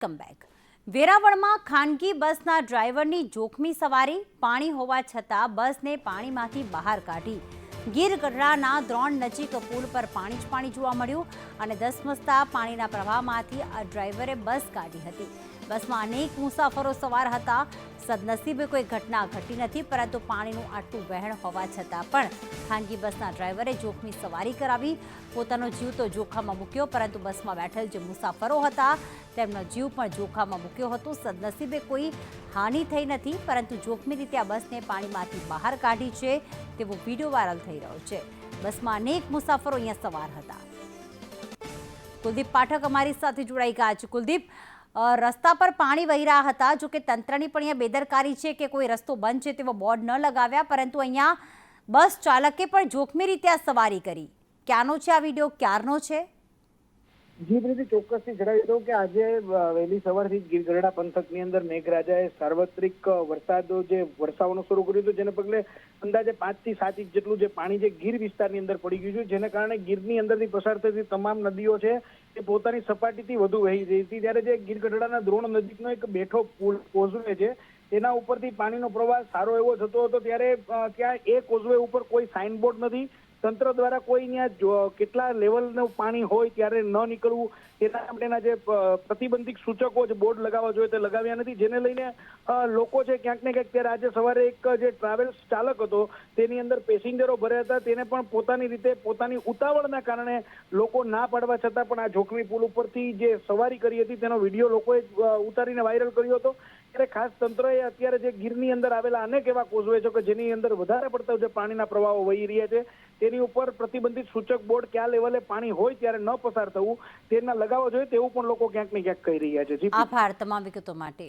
Comeback વેરાવળમાં ખાનગી બસના ડ્રાઈવરની જોખમી સવારી, પાણી હોવા છતાં બસને પાણીમાંથી બહાર કાઢી। ગીર ગઢડાના દ્રોણ નજીક પુલ પર પાણી જ પાણી જોવા મળ્યું અને ધસમસતા પાણીના પ્રવાહમાંથી આ ડ્રાઈવરે બસ કાઢી હતી। બસમાં અનેક મુસાફરો સવાર હતા। સદનસીબે કોઈ ઘટના ઘટી નથી, પરંતુ પાણીનું આટલું વહેણ હોવા છતાં પણ ખાનગી બસના ડ્રાઈવરે જોખમી સવારી કરાવી, પોતાનો જીવ તો જોખમમાં મૂક્યો, પરંતુ બસમાં બેઠેલ જે મુસાફરો હતા તેમનો જીવ પણ જોખમમાં મૂક્યો હતો। સદનસીબે કોઈ હાનિ થઈ નથી, પરંતુ જોખમી રીતે આ બસને પાણીમાંથી બહાર કાઢી છે તેવો વિડીયો વાયરલ થઈ રહ્યો છે। બસમાં અનેક મુસાફરો અહીંયા સવાર હતા। કુલદીપ પાઠક અમારી સાથે જોડાઈ ગયા છે। કુલદીપ, રસ્તા પર પાણી વહી રહ્યા હતા, જો કે તંત્રની પણ અહીંયા બેદરકારી છે કે કોઈ રસ્તો બંધ છે તેવો બોર્ડ ન લગાવ્યા, પરંતુ અહીંયા બસ ચાલકે પણ જોખમી રીતે આ સવારી કરી। ક્યાંનો છે આ વિડીયો, ક્યારનો છે? જી પ્રીતિ, ચોક્કસથી જણાવી દઉં કે આજે વહેલી સવારથી ગીર ગઢડા પંથકની અંદર મેઘરાજાએ સાર્વત્રિક વરસાદ જે વરસાવવાનું શરૂ કર્યું હતું, જેને પગલે અંદાજે 5 થી 7 ઇંચ જેટલું જે પાણી જે ગીર વિસ્તારની અંદર પડી ગયું છે, જેને કારણે ગીરની અંદરથી પસાર થતી તમામ નદીઓ છે એ પોતાની સપાટીથી વધુ વહી રહી હતી। ત્યારે જે ગીર ગઢડાના દ્રોણ નજીકનો એક બેઠો પુલ કોઝવે છે તેના ઉપરથી પાણીનો પ્રવાહ સારો એવો થતો હતો, ત્યારે ત્યાં એ કોઝવે ઉપર કોઈ સાઇનબોર્ડ નથી। તંત્ર દ્વારા કોઈ ત્યાં કેટલા લેવલનું પાણી હોય ત્યારે ન નીકળવું તેના માટેના જે પ્રતિબંધિત સૂચકો જે બોર્ડ લગાવવા જોઈએ તે લગાવ્યા નથી, જેને લઈને લોકો છે ક્યાંક ને ક્યાંક ત્યારે આજે સવારે એક જે ટ્રાવેલ્સ ચાલક હતો તેની અંદર પેસેન્જરો ભર્યા હતા, તેને પણ પોતાની રીતે પોતાની ઉતાવળના કારણે લોકો ના પાડવા છતાં પણ આ જોખમી પુલ ઉપરથી જે સવારી કરી હતી તેનો વિડીયો લોકોએ ઉતારીને વાયરલ કર્યો હતો। ત્યારે ખાસ તંત્રએ અત્યારે જે ગીરની અંદર આવેલા અનેક એવા કોઝવે છે કે જેની અંદર વધારે પડતા જે પાણીના પ્રવાહો વહી રહ્યા છે તેની ઉપર પ્રતિબંધિત સૂચક બોર્ડ કયા લેવલે પાણી હોય ત્યારે ન પસાર થવું તેના લગાવવા જોઈએ તેવું પણ લોકો ક્યાંક ને ક્યાંક કહી રહ્યા છે। આભાર તમામ વિગતો માટે।